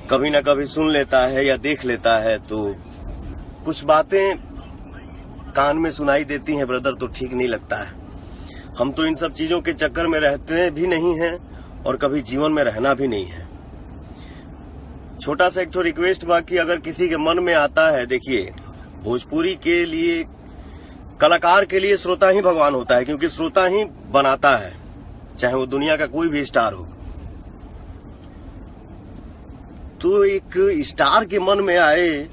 कभी ना कभी सुन लेता है या देख लेता है तो कुछ बातें कान में सुनाई देती हैं ब्रदर, तो ठीक नहीं लगता है। हम तो इन सब चीजों के चक्कर में रहते भी नहीं हैं और कभी जीवन में रहना भी नहीं है। छोटा सा एक तो रिक्वेस्ट बाकी अगर किसी के मन में आता है, देखिए भोजपुरी के लिए कलाकार के लिए श्रोता ही भगवान होता है, क्योंकि श्रोता ही बनाता है, चाहे वो दुनिया का कोई भी स्टार हो। तो एक स्टार के मन में आए,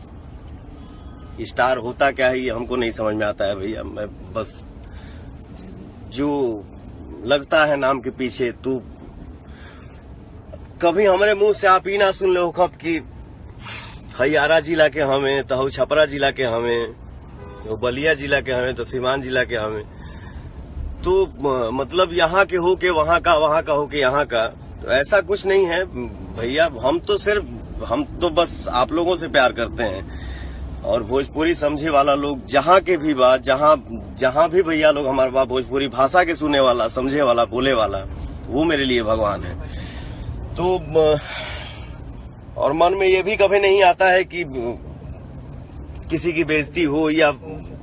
स्टार होता क्या है ये हमको नहीं समझ में आता है भैया। मैं बस जो लगता है नाम के पीछे, तू कभी हमारे मुंह से आप ही ना सुन लो कब कि हरियाणा जिला के हमें, तो छपरा जिला के हमें, तो बलिया जिला के हमें, तो सीवान जिला के हमें, तो मतलब यहाँ के हो के वहाँ का, वहाँ का हो के यहाँ का, तो ऐसा कुछ नहीं है भैया। हम तो बस आप लोगों से प्यार करते हैं और भोजपुरी समझे वाला लोग जहाँ के भी बात, जहाँ भी भैया लोग हमारे बात भोजपुरी भाषा के सुनने वाला, समझे वाला, बोले वाला, वो मेरे लिए भगवान है। तो और मन में ये भी कभी नहीं आता है कि किसी की बेइज्जती हो या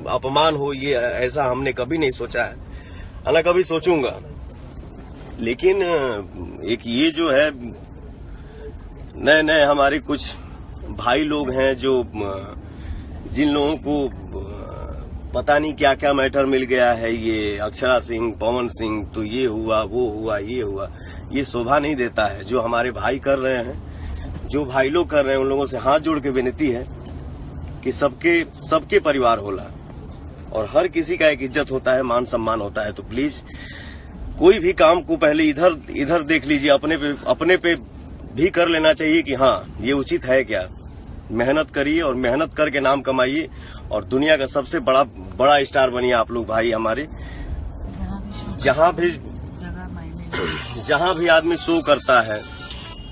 अपमान हो, ये ऐसा हमने कभी नहीं सोचा है, हालांकि कभी सोचूंगा। लेकिन एक ये जो है नए नए हमारे कुछ भाई लोग हैं जो जिन लोगों को पता नहीं क्या क्या मैटर मिल गया है, ये अक्षरा सिंह, पवन सिंह, तो ये हुआ, वो हुआ, ये हुआ, ये शोभा नहीं देता है। जो हमारे भाई कर रहे हैं, जो भाई लोग कर रहे हैं, उन लोगों से हाथ जोड़ के विनती है कि सबके परिवार होला और हर किसी का एक इज्जत होता है, मान सम्मान होता है। तो प्लीज कोई भी काम को पहले इधर देख लीजिए, अपने पे भी कर लेना चाहिए कि हाँ ये उचित है क्या। मेहनत करिए और मेहनत करके नाम कमाइए और दुनिया का सबसे बड़ा स्टार बनिए आप लोग भाई हमारे। जहाँ भी आदमी शो करता है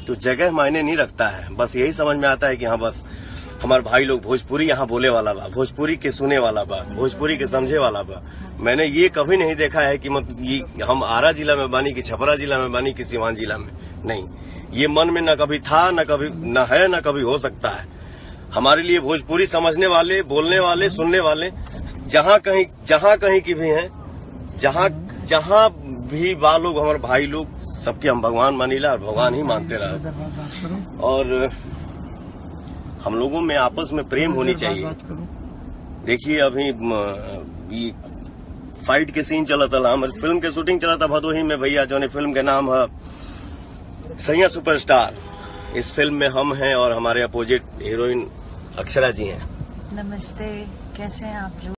तो जगह मायने नहीं रखता है, बस यही समझ में आता है कि हाँ बस हमारे भाई लोग भोजपुरी यहाँ बोले वाला बा, भोजपुरी के सुने वाला बा, भोजपुरी के समझे वाला बा। मैंने ये कभी नहीं देखा है कि मतलब ये हम आरा जिला में बानी कि छपरा जिला में बानी कि सीवान जिला में, नहीं। ये मन में न कभी था, न है, न कभी हो सकता है। हमारे लिए भोजपुरी समझने वाले, बोलने वाले, सुनने वाले जहाँ कहीं की भी हैं, जहाँ भी बा लोग, हमारे भाई लोग, सबके हम भगवान मानीला और भगवान ही मानते रहे। और हम लोगों में आपस में प्रेम होनी चाहिए। देखिए अभी ये फाइट के सीन चला था, हमारी फिल्म के शूटिंग चला था भदोही में भैया, जो फिल्म के नाम है सैया सुपरस्टार। इस फिल्म में हम हैं और हमारे अपोजिट हीरोइन अक्षरा जी हैं। नमस्ते, कैसे हैं आप लोग?